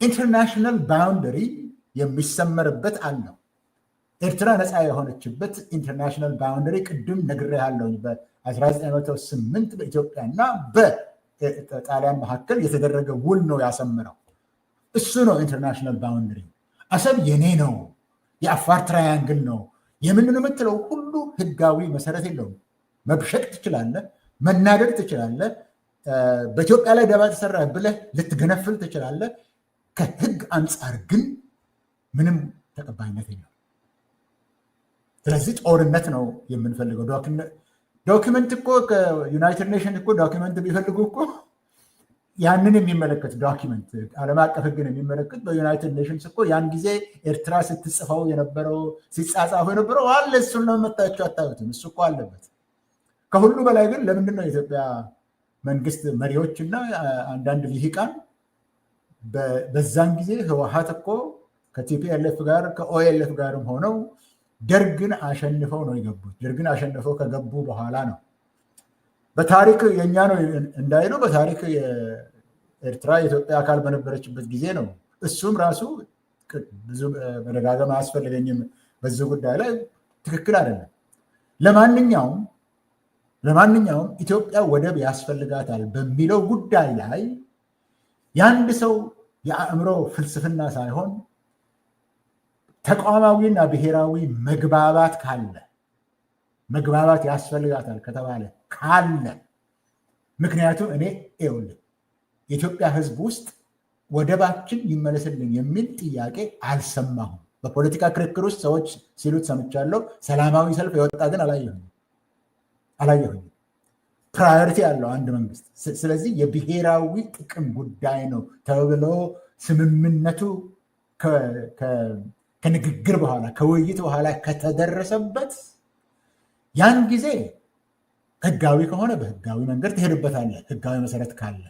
ኢንተርናሽናል ባውንደሪ የሚሰመርበት አለው። ኤርትራ ነፃ የሆነችበት ኢንተርናሽናል ባውንደሪ ቅድም ነግሬሃለሁኝ። በ1908 በኢትዮጵያና በጣሊያን መካከል የተደረገ ውል ነው ያሰምረው። እሱ ነው ኢንተርናሽናል ባውንደሪ። አሰብ የኔ ነው፣ የአፋር ትራያንግል ነው የምን የምትለው ሁሉ ህጋዊ መሰረት የለውም። መብሸቅ ትችላለህ፣ መናደድ ትችላለህ፣ በኢትዮጵያ ላይ ደባ ተሰራ ብለህ ልትገነፍል ትችላለህ። ከህግ አንጻር ግን ምንም ተቀባይነት የለው። ስለዚህ ጦርነት ነው የምንፈልገው። ዶክመንት እኮ ከዩናይትድ ኔሽን እኮ ዶክመንት ቢፈልጉ እኮ ያንን የሚመለከት ዶክመንት ዓለም አቀፍ ህግን የሚመለከት በዩናይትድ ኔሽንስ እኮ ያን ጊዜ ኤርትራ ስትጽፈው የነበረው ሲጻጻፉ የነበረው አለ። እሱን ነው መታችሁ አታዩትም? እሱ እኮ አለበት። ከሁሉ በላይ ግን ለምንድን ነው የኢትዮጵያ መንግስት መሪዎች እና አንዳንድ ልሂቃን በዛን ጊዜ ህወሓት እኮ ከቲፒኤልኤፍ ጋር ከኦኤልኤፍ ጋርም ሆነው ደርግን አሸንፈው ነው የገቡት። ደርግን አሸንፈው ከገቡ በኋላ ነው በታሪክ የኛ ነው እንዳይሉ በታሪክ ኤርትራ የኢትዮጵያ አካል በነበረችበት ጊዜ ነው። እሱም ራሱ ብዙ መደጋገም አያስፈልገኝም በዚህ ጉዳይ ላይ ትክክል አይደለም። ለማንኛውም ኢትዮጵያ ወደብ ያስፈልጋታል በሚለው ጉዳይ ላይ የአንድ ሰው የአእምሮ ፍልስፍና ሳይሆን ተቋማዊና ብሔራዊ መግባባት ካለ መግባባት ያስፈልጋታል ከተባለ ካለ ምክንያቱም እኔ ይኸውልህ የኢትዮጵያ ህዝብ ውስጥ ወደባችን ይመለስልኝ የሚል ጥያቄ አልሰማሁም። በፖለቲካ ክርክር ውስጥ ሰዎች ሲሉት ሰምቻለሁ። ሰላማዊ ሰልፍ የወጣ ግን አላየሁኝም። ፕራዮሪቲ ያለው አንድ መንግስት። ስለዚህ የብሔራዊ ጥቅም ጉዳይ ነው ተብሎ ስምምነቱ ከንግግር በኋላ ከውይይት በኋላ ከተደረሰበት ያን ጊዜ ህጋዊ ከሆነ በህጋዊ መንገድ ትሄድበታለህ። ህጋዊ መሰረት ካለ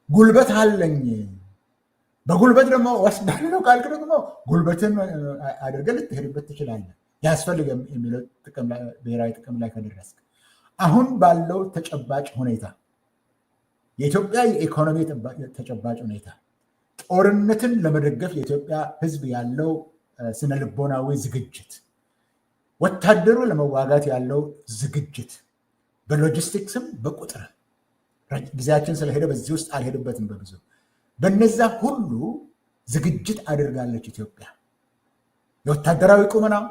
ጉልበት አለኝ በጉልበት ደግሞ ወስዳለሁ ካልክ ደግሞ ጉልበትን አድርገህ ልትሄድበት ትችላለህ። ያስፈልግ የሚለው ብሔራዊ ጥቅም ላይ ከደረስክ አሁን ባለው ተጨባጭ ሁኔታ የኢትዮጵያ የኢኮኖሚ ተጨባጭ ሁኔታ ጦርነትን ለመደገፍ የኢትዮጵያ ህዝብ ያለው ስነልቦናዊ ዝግጅት፣ ወታደሩ ለመዋጋት ያለው ዝግጅት በሎጂስቲክስም በቁጥር ጊዜያችን ስለሄደ በዚህ ውስጥ አልሄድበትም። በብዙ በነዛ ሁሉ ዝግጅት አድርጋለች ኢትዮጵያ። የወታደራዊ ቁመናው፣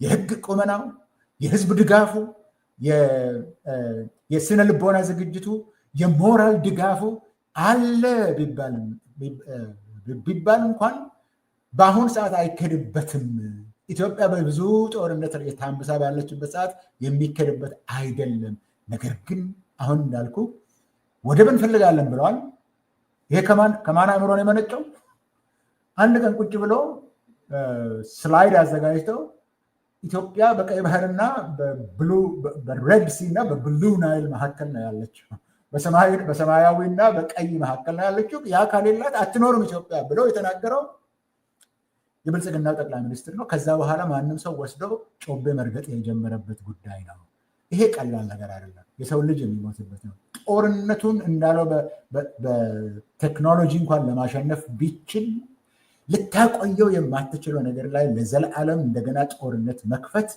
የህግ ቁመናው፣ የህዝብ ድጋፉ፣ የስነ ልቦና ዝግጅቱ፣ የሞራል ድጋፉ አለ ቢባል እንኳን በአሁን ሰዓት አይከድበትም። ኢትዮጵያ በብዙ ጦርነት የታምሳ ባለችበት ሰዓት የሚከድበት አይደለም። ነገር ግን አሁን እንዳልኩ ወደብ እንፈልጋለን ብለዋል። ይሄ ከማን አእምሮ ነው የመነጨው? አንድ ቀን ቁጭ ብሎ ስላይድ አዘጋጅተው ኢትዮጵያ በቀይ ባህርና በሬድ ሲ እና በብሉ ናይል መካከል ነው ያለችው፣ በሰማያዊና በቀይ መካከል ነው ያለችው። ያ ካሌላት አትኖርም ኢትዮጵያ ብለው የተናገረው የብልጽግናው ጠቅላይ ሚኒስትር ነው። ከዛ በኋላ ማንም ሰው ወስዶ ጮቤ መርገጥ የጀመረበት ጉዳይ ነው። ይሄ ቀላል ነገር አይደለም። የሰው ልጅ የሚሞትበት ነው። ጦርነቱን እንዳለው በቴክኖሎጂ እንኳን ለማሸነፍ ቢችል ልታቆየው የማትችለው ነገር ላይ ለዘላለም እንደገና ጦርነት መክፈት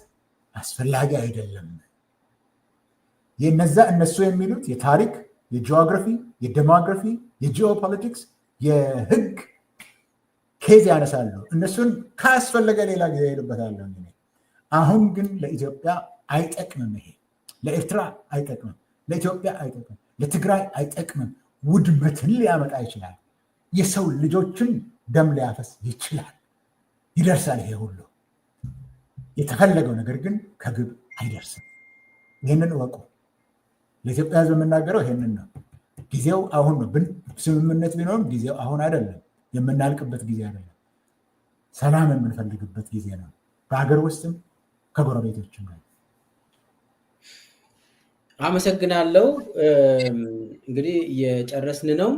አስፈላጊ አይደለም። እነሱ የሚሉት የታሪክ፣ የጂኦግራፊ፣ የዴሞግራፊ፣ የጂኦፖለቲክስ፣ የህግ ኬዝ ያነሳሉ። እነሱን ካስፈለገ ሌላ ጊዜ ሄድበታለሁ። አሁን ግን ለኢትዮጵያ አይጠቅምም። ይሄ ለኤርትራ አይጠቅምም፣ ለኢትዮጵያ አይጠቅምም፣ ለትግራይ አይጠቅምም። ውድመትን ሊያመጣ ይችላል። የሰው ልጆችን ደም ሊያፈስ ይችላል። ይደርሳል። ይሄ ሁሉ የተፈለገው ነገር ግን ከግብ አይደርስም። ይህንን እወቁ። ለኢትዮጵያ ህዝብ የምናገረው ይህንን ነው። ጊዜው አሁን ነው። ስምምነት ቢኖርም ጊዜው አሁን አይደለም። የምናልቅበት ጊዜ አይደለም። ሰላም የምንፈልግበት ጊዜ ነው። በሀገር ውስጥም ከጎረቤቶችም ነው። አመሰግናለሁ። እንግዲህ እየጨረስን ነው።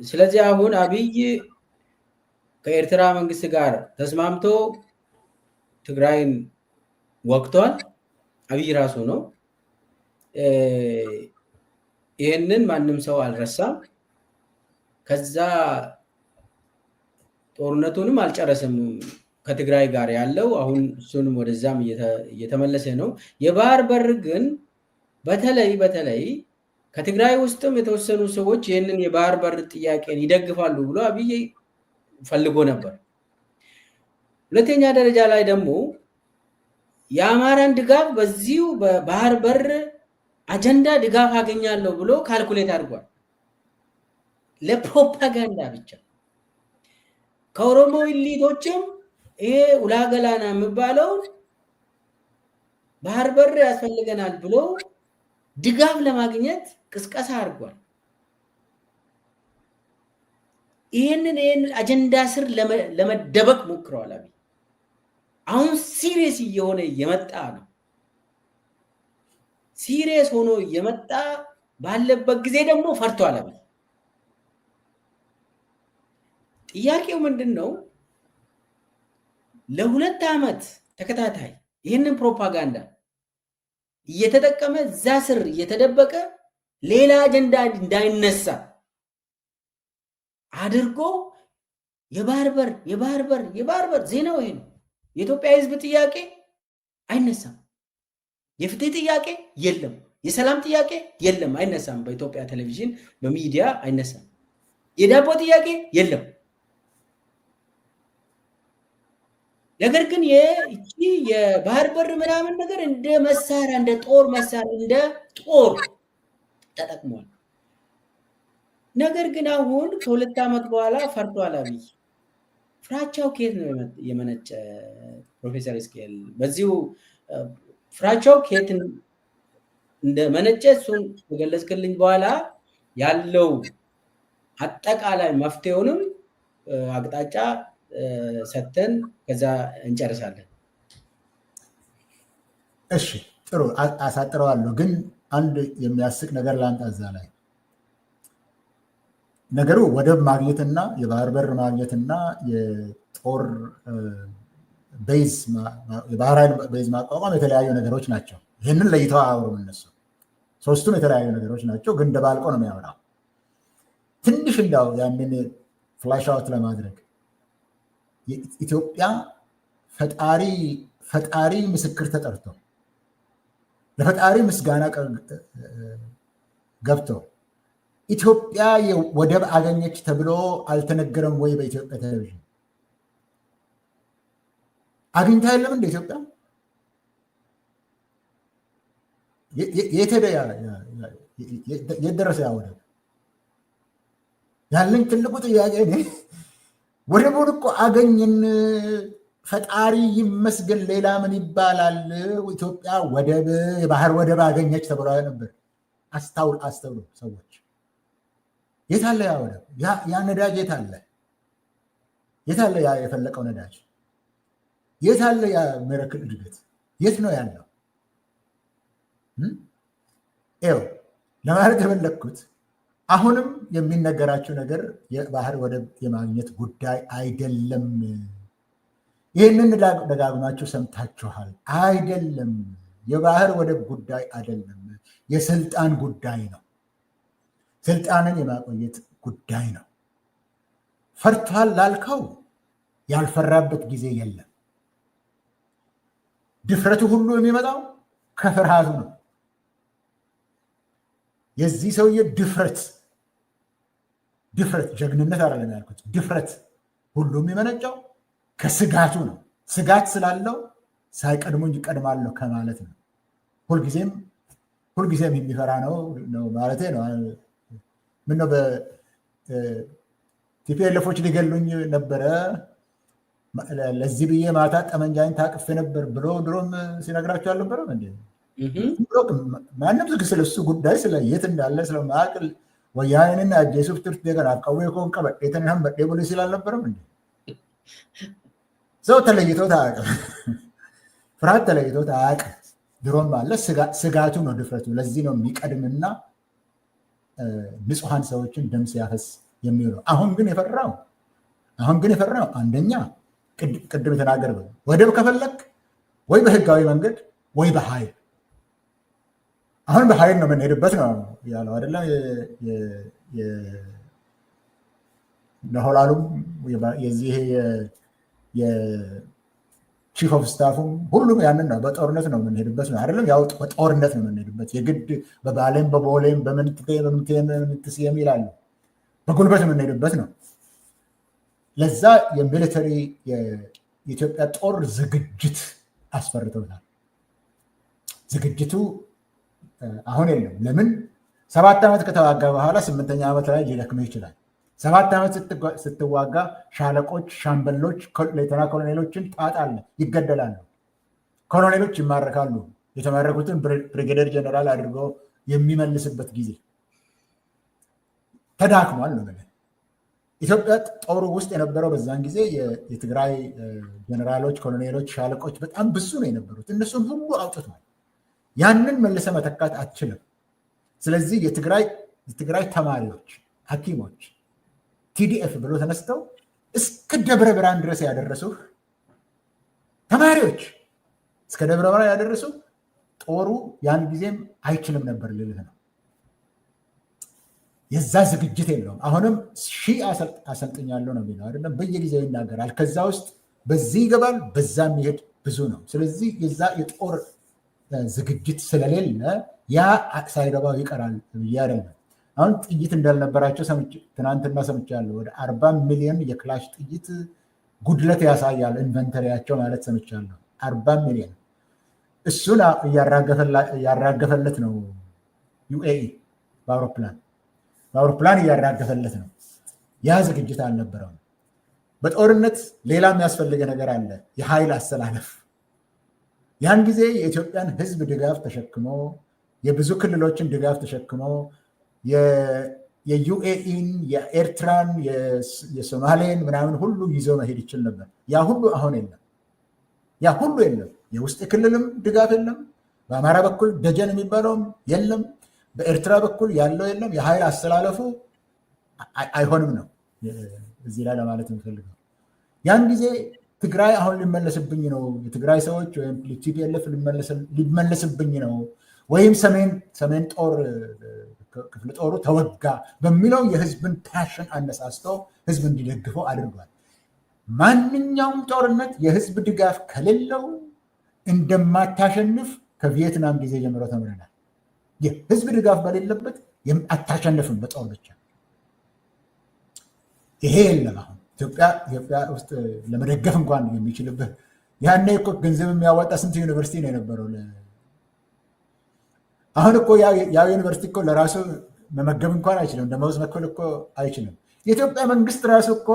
ስለዚህ አሁን አብይ ከኤርትራ መንግስት ጋር ተስማምቶ ትግራይን ወቅቷል። አብይ ራሱ ነው። ይህንን ማንም ሰው አልረሳም። ከዛ ጦርነቱንም አልጨረሰም ከትግራይ ጋር ያለው አሁን እሱንም ወደዛም እየተመለሰ ነው። የባህር በር ግን በተለይ ከትግራይ ውስጥም የተወሰኑ ሰዎች ይህንን የባህር በር ጥያቄን ይደግፋሉ ብሎ አብይ ፈልጎ ነበር። ሁለተኛ ደረጃ ላይ ደግሞ የአማራን ድጋፍ በዚሁ በባህር በር አጀንዳ ድጋፍ አገኛለሁ ብሎ ካልኩሌት አድርጓል። ለፕሮፓጋንዳ ብቻ ከኦሮሞ ኢሊቶችም ይሄ ውላገላና የሚባለው ባህር በር ያስፈልገናል ብሎ ድጋፍ ለማግኘት ቅስቀሳ አድርጓል። ይህንን አጀንዳ ስር ለመደበቅ ሞክረዋል። አብይ አሁን ሲሪየስ እየሆነ እየመጣ ነው። ሲሪየስ ሆኖ እየመጣ ባለበት ጊዜ ደግሞ ፈርቷል። አብይ ጥያቄው ምንድን ነው? ለ2 ዓመት ተከታታይ ይህንን ፕሮፓጋንዳ እየተጠቀመ እዛ ስር እየተደበቀ ሌላ አጀንዳ እንዳይነሳ አድርጎ የባህር በር ዜናው ይሄ ነው። የኢትዮጵያ ሕዝብ ጥያቄ አይነሳም። የፍትህ ጥያቄ የለም። የሰላም ጥያቄ የለም፣ አይነሳም። በኢትዮጵያ ቴሌቪዥን በሚዲያ አይነሳም። የዳቦ ጥያቄ የለም። ነገር ግን የባህር በር ምናምን ነገር እንደ መሳሪያ እንደ ጦር ተጠቅሟል። ነገር ግን አሁን ከ2 ዓመት በኋላ ፈርቷል አብይ። ፍራቻው ከየት ነው የመነጨ? ፕሮፌሰር እስኬል በዚሁ ፍራቻው ከየት እንደመነጨ እሱን ከገለጽክልኝ በኋላ ያለው አጠቃላይ መፍትሄውንም አቅጣጫ ሰተን ከዛ እንጨርሳለን። እሺ ጥሩ አሳጥረዋለሁ። ግን አንድ የሚያስቅ ነገር ላንጣ እዛ ላይ ነገሩ ወደብ ማግኘትና የባህር በር ማግኘትና የጦር የባህር ኃይል ቤዝ ማቋቋም የተለያዩ ነገሮች ናቸው። ይህንን ለይተው አያወሩም እነሱ። ሶስቱም የተለያዩ ነገሮች ናቸው፣ ግን ደባልቆ ነው የሚያወራው። ትንሽ እንዳው ያንን ፍላሽ አውት ለማድረግ ኢትዮጵያ ፈጣሪ ምስክር ተጠርቶ ለፈጣሪ ምስጋና ገብቶ ኢትዮጵያ ወደብ አገኘች ተብሎ አልተነገረም ወይ? በኢትዮጵያ ቴሌቪዥን አግኝታ የለም እንደ ኢትዮጵያ የት ደረሰ ያ ወደብ? ያለኝ ትልቁ ጥያቄ ወደቡን እኮ አገኝን፣ ፈጣሪ ይመስገን፣ ሌላ ምን ይባላል? ኢትዮጵያ ወደብ የባህር ወደብ አገኘች ተብሎ ነበር። አስተውሉ ሰዎች፣ የት አለ ያ ወደብ? ያ ነዳጅ የት አለ? የት አለ ያ የፈለቀው ነዳጅ? የት አለ ያ ሚራክል እድገት? የት ነው ያለው? ይኸው ለማለት የፈለግኩት አሁንም የሚነገራቸው ነገር የባህር ወደብ የማግኘት ጉዳይ አይደለም። ይህንን ደጋግማችሁ ሰምታችኋል። አይደለም፣ የባህር ወደብ ጉዳይ አይደለም። የስልጣን ጉዳይ ነው። ስልጣንን የማቆየት ጉዳይ ነው። ፈርቷል ላልከው ያልፈራበት ጊዜ የለም። ድፍረቱ ሁሉ የሚመጣው ከፍርሃቱ ነው። የዚህ ሰውዬ ድፍረት ጀግንነት አይደለም ያልኩት፣ ድፍረት ሁሉ የሚመነጨው ከስጋቱ ነው። ስጋት ስላለው ሳይቀድሙኝ ይቀድማለሁ ከማለት ነው። ሁልጊዜም የሚፈራ ነው ማለቴ ነው። ምነው በቲፒኤልኤፎች ሊገሉኝ ነበረ፣ ለዚህ ብዬ ማታ ጠመንጃኝ ታቅፌ ነበር ብሎ ድሮም ሲነግራቸው አልነበረም እንዴ? ማንም ስለሱ ጉዳይ ስለ የት እንዳለ ስለማያውቅ ወያኔንና አጀሱፍ ትርት ደገና አቀዌ ኮን ቀበጤትን በጤ ብሎ ሲል አልነበረም እንዴ? ሰው ተለይቶት አያውቅም። ፍርሃት ተለይቶት አያውቅም። ድሮም አለ። ስጋቱ ነው ድፍረቱ። ለዚህ ነው የሚቀድምና ንጹሐን ሰዎችን ደም ሲያፈስ የሚውለው። አሁን ግን የፈራው አንደኛ ቅድም የተናገር ወደብ ከፈለክ ወይ በህጋዊ መንገድ ወይ በኃይል። አሁን በኃይል ነው የምንሄድበት ነው ያለው አይደለም ለሆላሉም የዚህ የቺፍ ኦፍ ስታፉም ሁሉም ያንን ነው። በጦርነት ነው የምንሄድበት ነው አይደለም? ያው በጦርነት ነው የምንሄድበት። የግድ በባሌም በቦሌም በምንትስየም ይላሉ። በጉልበት የምንሄድበት ነው። ለዛ የሚሊተሪ የኢትዮጵያ ጦር ዝግጅት አስፈርተውታል። ዝግጅቱ አሁን የለም። ለምን 7 ዓመት ከተዋጋ በኋላ 8ኛ ዓመት ላይ ሊደክምህ ይችላል። 7 ዓመት ስትዋጋ ሻለቆች፣ ሻምበሎች፣ ሌተና ኮሎኔሎችን ታጣለህ፣ ይገደላሉ። ኮሎኔሎች ይማረካሉ። የተማረኩትን ብሪጌደር ጀነራል አድርጎ የሚመልስበት ጊዜ ተዳክሟል ነው። ኢትዮጵያ ጦሩ ውስጥ የነበረው በዛን ጊዜ የትግራይ ጀነራሎች፣ ኮሎኔሎች፣ ሻለቆች በጣም ብዙ ነው የነበሩት። እነሱን ሁሉ አውጥቷል። ያንን መልሰ መተካት አትችልም። ስለዚህ የትግራይ ተማሪዎች፣ ሐኪሞች ቲዲኤፍ ብሎ ተነስተው እስከ ደብረ ብርሃን ድረስ ያደረሱ ተማሪዎች እስከ ደብረ ብርሃን ያደረሱ ጦሩ ያን ጊዜም አይችልም ነበር ልልህ ነው። የዛ ዝግጅት የለውም። አሁንም 1000 አሰልጥኛለሁ ነው የሚለው አይደለም። በየጊዜው ይናገራል። ከዛ ውስጥ በዚህ ይገባል፣ በዛ የሚሄድ ብዙ ነው። ስለዚህ የዛ የጦር ዝግጅት ስለሌለ ያ ሳይገባው ይቀራል ብዬ አይደለም። አሁን ጥይት እንዳልነበራቸው ትናንትና ሰምቻለሁ። ወደ 40 ሚሊዮን የክላሽ ጥይት ጉድለት ያሳያል ኢንቨንተሪያቸው ማለት ሰምቻለሁ። 40 ሚሊዮን እሱን እያራገፈለት ነው ዩኤኢ በአውሮፕላን እያራገፈለት ነው። ያ ዝግጅት አልነበረውም። በጦርነት ሌላ የሚያስፈልገ ነገር አለ፣ የኃይል አሰላለፍ። ያን ጊዜ የኢትዮጵያን ሕዝብ ድጋፍ ተሸክሞ የብዙ ክልሎችን ድጋፍ ተሸክሞ የዩኤኢን፣ የኤርትራን፣ የሶማሌን ምናምን ሁሉ ይዞ መሄድ ይችል ነበር። ያ ሁሉ አሁን የለም። ያ ሁሉ የለም። የውስጥ ክልልም ድጋፍ የለም። በአማራ በኩል ደጀን የሚባለውም የለም። በኤርትራ በኩል ያለው የለም። የኃይል አስተላለፉ አይሆንም ነው እዚህ ላይ ለማለት የምፈልገው። ያን ጊዜ ትግራይ አሁን ሊመለስብኝ ነው፣ የትግራይ ሰዎች ወይም ቲፒኤልኤፍ ሊመለስብኝ ነው፣ ወይም ሰሜን ጦር ክፍለ ጦሩ ተወጋ በሚለው የህዝብን ፓሽን አነሳስቶ ህዝብ እንዲደግፈው አድርጓል። ማንኛውም ጦርነት የህዝብ ድጋፍ ከሌለው እንደማታሸንፍ ከቪየትናም ጊዜ ጀምሮ ተምረናል። የህዝብ ድጋፍ በሌለበት አታሸንፍም በጦር ብቻ። ይሄ የለም። አሁን ኢትዮጵያ ውስጥ ለመደገፍ እንኳን የሚችልበት ያኔ እኮ ገንዘብ የሚያወጣ ስንት ዩኒቨርሲቲ ነው የነበረው። አሁን እኮ ያ ዩኒቨርሲቲ እኮ ለራሱ መመገብ እንኳን አይችልም፣ ደመወዝ መክፈል እኮ አይችልም። የኢትዮጵያ መንግስት ራሱ እኮ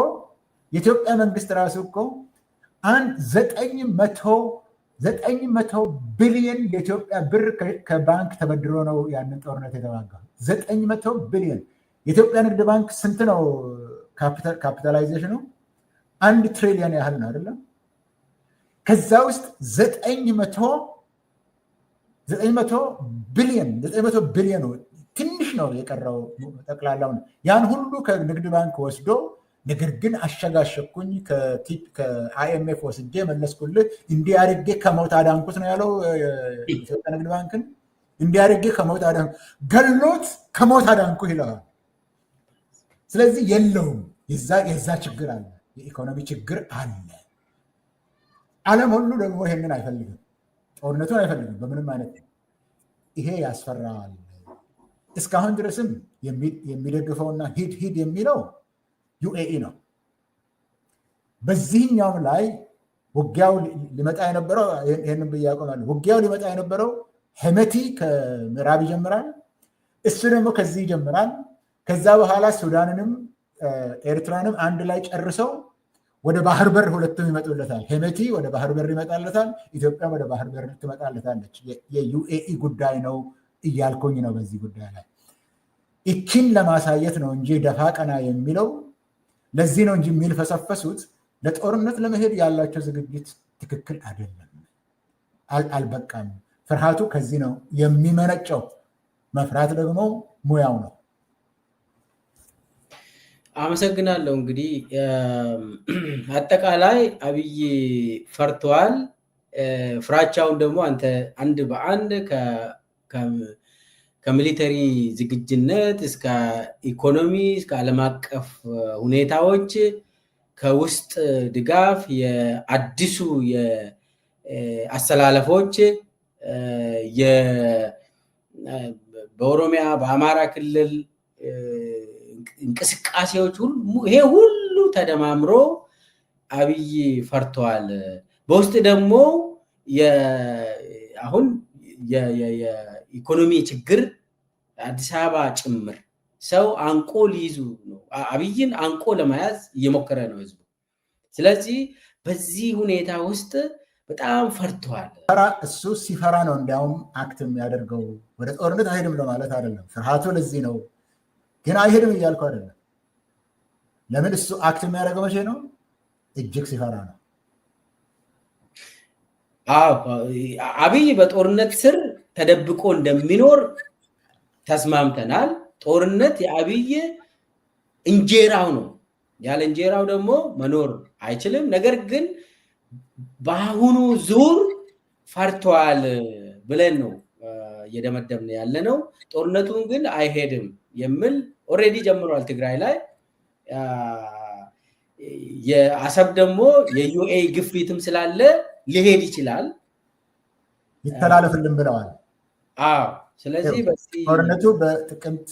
900 ቢሊዮን የኢትዮጵያ ብር ከባንክ ተበድሮ ነው ያንን ጦርነት የተዋጋው። 900 ቢሊዮን። የኢትዮጵያ ንግድ ባንክ ስንት ነው ካፒታላይዜሽኑ? 1 ትሪሊዮን ያህል ነው አይደለም? ከዛ ውስጥ 900 ቢሊዮን ትንሽ ነው የቀረው ጠቅላላው። ያን ሁሉ ከንግድ ባንክ ወስዶ ነገር ግን አሸጋሸኩኝ ከአይኤምኤፍ ወስጄ መለስኩልህ፣ እንዲህ አድርጌ ከሞት አዳንኩት ነው ያለው የኢትዮጵያ ንግድ ባንክን። እንዲህ አድርጌ ከሞት አዳንኩ፣ ገሎት ከሞት አዳንኩ ይለዋል። ስለዚህ የለውም፣ የዛ ችግር አለ፣ የኢኮኖሚ ችግር አለ። ዓለም ሁሉ ደግሞ ይሄንን አይፈልግም፣ ጦርነቱን አይፈልግም በምንም አይነት። ይሄ ያስፈራዋል። እስካሁን ድረስም የሚደግፈውና ሂድ የሚለው ዩኤኢ ነው። በዚህኛውም ላይ ውጊያው ሊመጣ የነበረው ይህንን ብዬ አቆማለሁ። ውጊያው ሊመጣ የነበረው ሄመቲ ከምዕራብ ይጀምራል፣ እሱ ደግሞ ከዚህ ይጀምራል። ከዛ በኋላ ሱዳንንም ኤርትራንም አንድ ላይ ጨርሰው ወደ ባህር በር ሁለቱም ይመጡለታል። ሄመቲ ወደ ባህር በር ይመጣለታል፣ ኢትዮጵያ ወደ ባህር በር ትመጣለታለች። የዩኤኢ ጉዳይ ነው እያልኩኝ ነው። በዚህ ጉዳይ ላይ ይችን ለማሳየት ነው እንጂ ደፋ ቀና የሚለው ለዚህ ነው እንጂ የሚልፈሰፈሱት ለጦርነት ለመሄድ ያላቸው ዝግጅት ትክክል አይደለም፣ አልበቃም። ፍርሃቱ ከዚህ ነው የሚመነጨው። መፍራት ደግሞ ሙያው ነው። አመሰግናለሁ። እንግዲህ አጠቃላይ አብይ ፈርተዋል። ፍራቻውን ደግሞ አንተ አንድ በአንድ ከሚሊተሪ ዝግጅነት እስከ ኢኮኖሚ እስከ ዓለም አቀፍ ሁኔታዎች ከውስጥ ድጋፍ የአዲሱ የአሰላለፎች በኦሮሚያ በአማራ ክልል እንቅስቃሴዎች ይሄ ሁሉ ተደማምሮ አብይ ፈርተዋል። በውስጥ ደግሞ አሁን የኢኮኖሚ ችግር አዲስ አበባ ጭምር ሰው አንቆ ሊይዙ ነው። አብይን አንቆ ለመያዝ እየሞከረ ነው ህዝቡ። ስለዚህ በዚህ ሁኔታ ውስጥ በጣም ፈርተዋል። እሱ ሲፈራ ነው እንዲያውም አክት የሚያደርገው። ወደ ጦርነት አይሄድም ለማለት አይደለም፣ ፍርሃቱ ለዚህ ነው። ግን አይሄድም እያልኩ አይደለም። ለምን እሱ አክት የሚያደርገው መቼ ነው? እጅግ ሲፈራ ነው። አብይ በጦርነት ስር ተደብቆ እንደሚኖር ተስማምተናል። ጦርነት የአብይ እንጀራው ነው። ያለ እንጀራው ደግሞ መኖር አይችልም። ነገር ግን በአሁኑ ዙር ፈርተዋል ብለን ነው እየደመደምን ያለ ነው። ጦርነቱን ግን አይሄድም የሚል ኦልሬዲ ጀምሯል ትግራይ ላይ። የአሰብ ደግሞ የዩኤ ግፊትም ስላለ ሊሄድ ይችላል፣ ይተላለፍልን ብለዋል። ስለዚህ ጦርነቱ በጥቅምት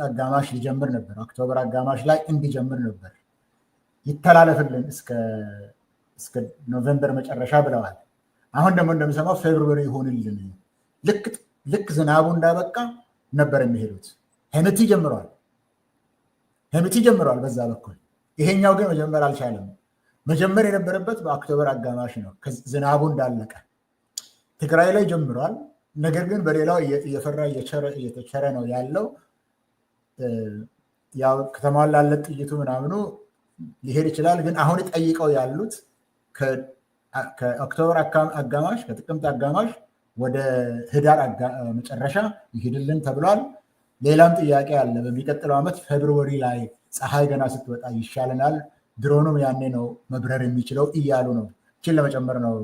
አጋማሽ ሊጀምር ነበር፣ ኦክቶበር አጋማሽ ላይ እንዲጀምር ነበር። ይተላለፍልን እስከ ኖቬምበር መጨረሻ ብለዋል። አሁን ደግሞ እንደምሰማው ፌብሩዋሪ ይሆንልን። ልክ ዝናቡ እንዳበቃ ነበር የሚሄዱት። ሄምቲ ጀምረዋል በዛ በኩል። ይሄኛው ግን መጀመር አልቻለም። መጀመር የነበረበት በኦክቶበር አጋማሽ ነው፣ ዝናቡ እንዳለቀ። ትግራይ ላይ ጀምሯል። ነገር ግን በሌላው እየፈራ እየተቸረ ነው ያለው። ያው ከተማውን ላለት ጥይቱ ምናምኑ ሊሄድ ይችላል። ግን አሁን ጠይቀው ያሉት ከኦክቶበር አጋማሽ ከጥቅምት አጋማሽ ወደ ህዳር መጨረሻ ይሄድልን ተብሏል። ሌላም ጥያቄ አለ። በሚቀጥለው ዓመት ፌብሩዋሪ ላይ ፀሐይ ገና ስትወጣ ይሻለናል፣ ድሮኑም ያኔ ነው መብረር የሚችለው እያሉ ነው። እችን ለመጨመር ነው